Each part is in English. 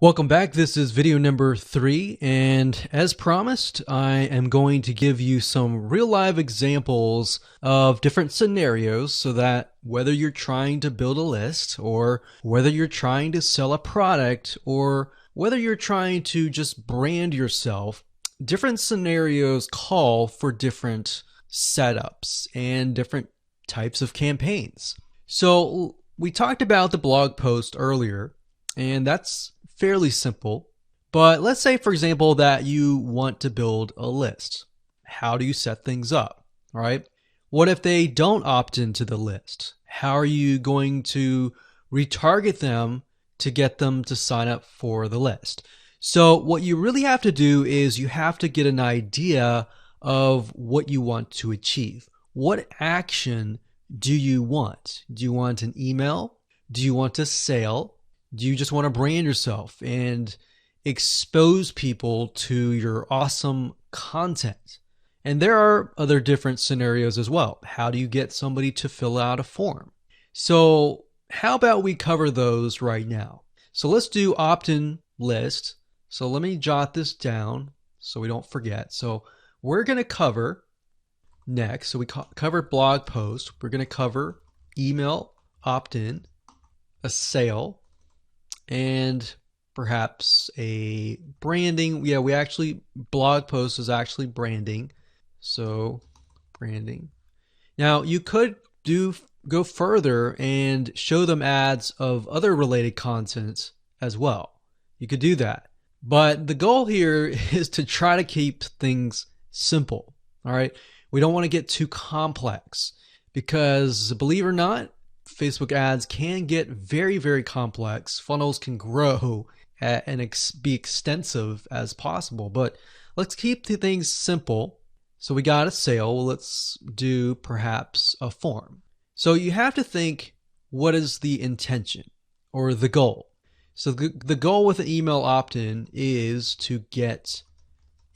Welcome back. This is video number 3, and as promised, I am going to give you some real live examples of different scenarios so that whether you're trying to build a list or whether you're trying to sell a product or whether you're trying to just brand yourself, different scenarios call for different setups and different types of campaigns. So we talked about the blog post earlier, and that's fairly simple. But let's say, for example, that you want to build a list. How do you set things up? All right. What if they don't opt into the list? How are you going to retarget them to get them to sign up for the list? So what you really have to do is you have to get an idea of what you want to achieve. What action do you want? Do you want an email? Do you want a sale? Do you just want to brand yourself and expose people to your awesome content? And there are other different scenarios as well. How do you get somebody to fill out a form? So how about we cover those right now? So let's do opt-in list. So let me jot this down so we don't forget. So we're going to cover next. So we covered blog post. We're going to cover email opt-in, a sale, and perhaps a branding. Yeah, we actually, blog post is actually branding. So branding. Now you could go further and show them ads of other related content as well. You could do that. But the goal here is to try to keep things simple. All right. We don't want to get too complex because, believe it or not, Facebook ads can get very, very complex. Funnels can grow and be extensive as possible, but let's keep the things simple. So we got a sale. Well, let's do perhaps a form. So you have to think, what is the intention or the goal? So the goal with an email opt-in is to get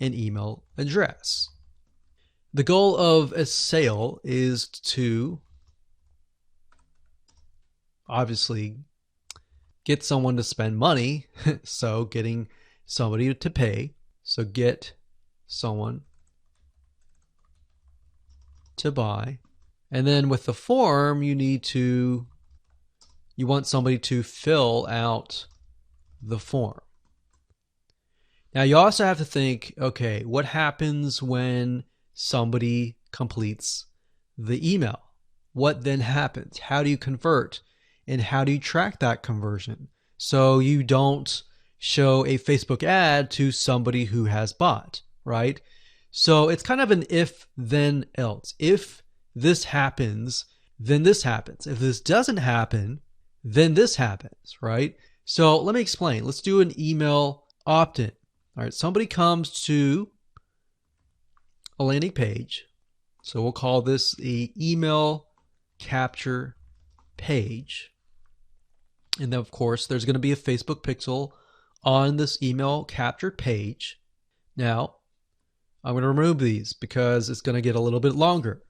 an email address. The goal of a sale is to obviously get someone to spend money. So getting somebody to pay. So get someone to buy. And then with the form, you want somebody to fill out the form. Now you also have to think, okay, what happens when somebody completes the email? What then happens? How do you convert? And how do you track that conversion so you don't show a Facebook ad to somebody who has bought, right? So it's kind of an if, then, else. If this happens, then this happens. If this doesn't happen, then this happens, right? So let me explain. Let's do an email opt-in. All right, somebody comes to a landing page. So we'll call this the email capture page. And then, of course, there's going to be a Facebook pixel on this email captured page. Now, I'm going to remove these because it's going to get a little bit longer.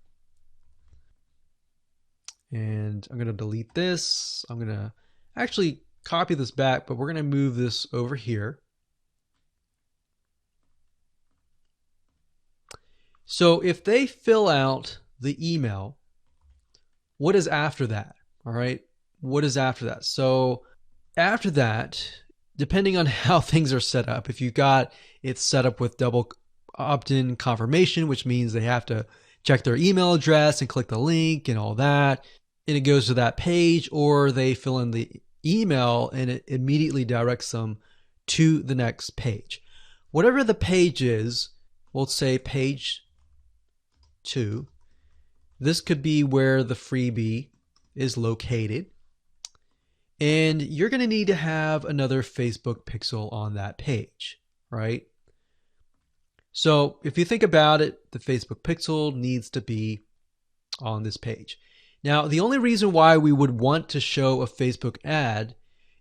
And I'm going to delete this. I'm going to actually copy this back, but we're going to move this over here. So if they fill out the email, what is after that? All right. What is after that? So after that, depending on how things are set up, if you got it set up with double opt-in confirmation, which means they have to check their email address and click the link and all that, and it goes to that page, or they fill in the email and it immediately directs them to the next page. Whatever the page is, we'll say page 2. This could be where the freebie is located. And you're going to need to have another Facebook pixel on that page, right? So if you think about it, the Facebook pixel needs to be on this page. Now, the only reason why we would want to show a Facebook ad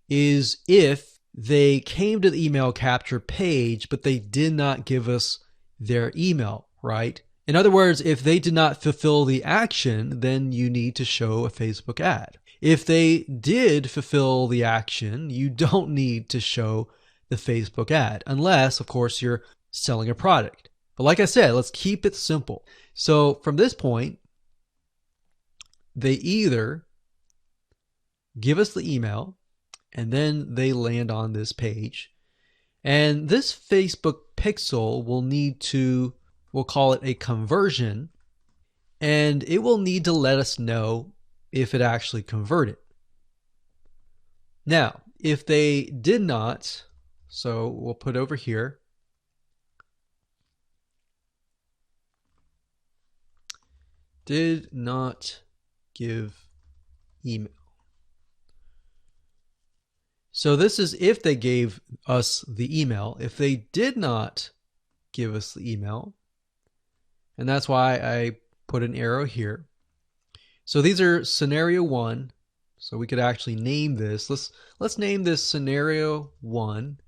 is if they came to the email capture page, but they did not give us their email, right? In other words, if they did not fulfill the action, then you need to show a Facebook ad. If they did fulfill the action, you don't need to show the Facebook ad, unless, of course, you're selling a product. But like I said, let's keep it simple. So from this point, they either give us the email and then they land on this page. And this Facebook pixel will need to, we'll call it a conversion, and it will need to let us know if it actually converted. Now, if they did not, so we'll put over here, did not give email. So this is if they gave us the email. If they did not give us the email, and that's why I put an arrow here. So these are scenario 1. So we could actually name this. Let's name this scenario 1.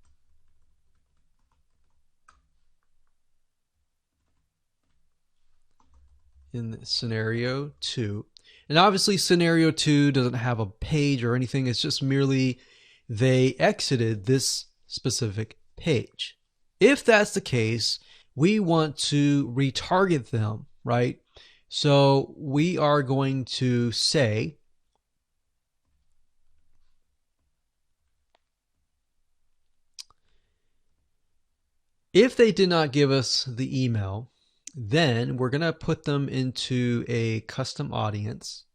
In scenario 2. And obviously scenario 2 doesn't have a page or anything. It's just merely they exited this specific page. If that's the case, we want to retarget them, right? So we are going to say if they did not give us the email, then we're going to put them into a custom audience.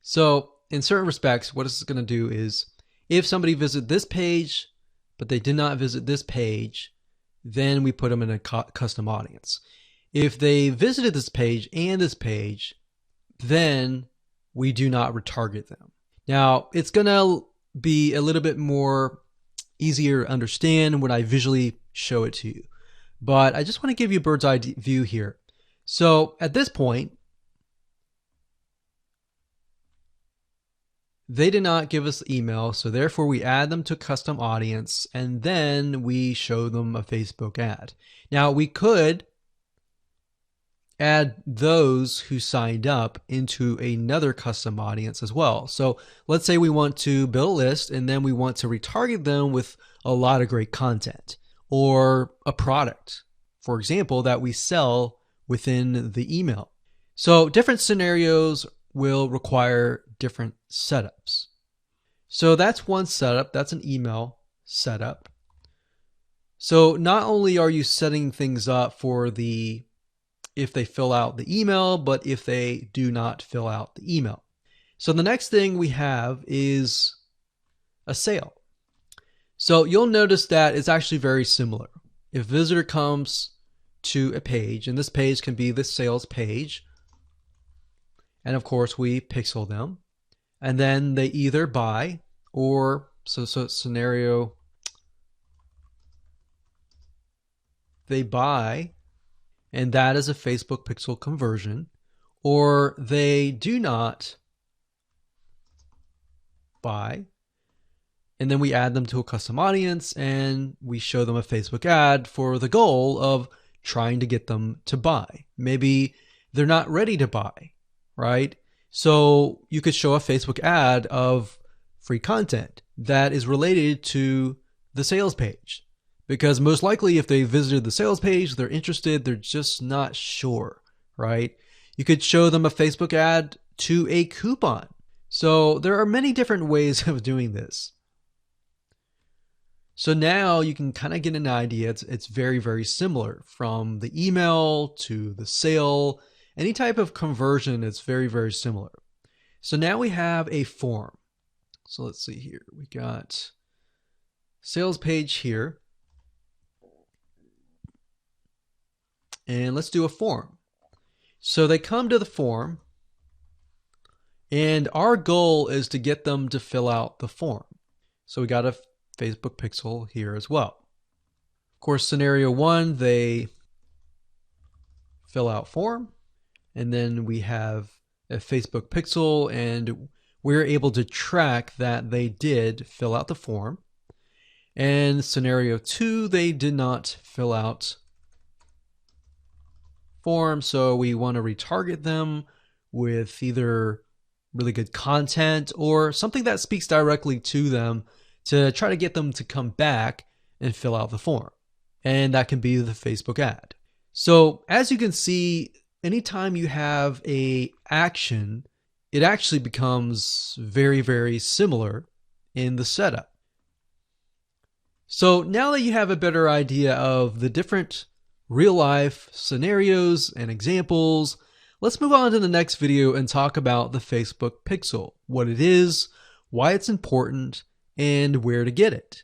So in certain respects, what it's going to do is if somebody visited this page, but they did not visit this page, then we put them in a custom audience. If they visited this page and this page, then we do not retarget them. Now, it's going to be a little bit more easier to understand when I visually show it to you. But I just want to give you a bird's eye view here. So at this point, they did not give us the email, so therefore we add them to custom audience, and then we show them a Facebook ad. Now, we could add those who signed up into another custom audience as well. So let's say we want to build a list and then we want to retarget them with a lot of great content or a product, for example, that we sell within the email. So different scenarios will require different setups. So that's one setup. That's an email setup. So not only are you setting things up for the if they fill out the email, but if they do not fill out the email. So the next thing we have is a sale. So you'll notice that it's actually very similar. If a visitor comes to a page, and this page can be the sales page, and of course we pixel them, and then they either buy or, so scenario, they buy, and that is a Facebook pixel conversion, or they do not buy, and then we add them to a custom audience and we show them a Facebook ad for the goal of trying to get them to buy. Maybe they're not ready to buy, right? So you could show a Facebook ad of free content that is related to the sales page. Because most likely if they visited the sales page, they're interested, they're just not sure, right? You could show them a Facebook ad to a coupon. So there are many different ways of doing this. So now you can kind of get an idea. It's very, very similar from the email to the sale. Any type of conversion is very, very similar. So now we have a form. So let's see here. We got sales page here. And let's do a form. So they come to the form, and our goal is to get them to fill out the form. So we got a Facebook pixel here as well. Of course, scenario 1, they fill out form, and then we have a Facebook pixel, and we're able to track that they did fill out the form. And scenario 2, they did not fill out form, so we want to retarget them with either really good content or something that speaks directly to them to try to get them to come back and fill out the form. And that can be the Facebook ad. So as you can see, anytime you have an action, it actually becomes very, very similar in the setup. So now that you have a better idea of the different real life scenarios and examples, let's move on to the next video and talk about the Facebook Pixel, what it is, why it's important, and where to get it.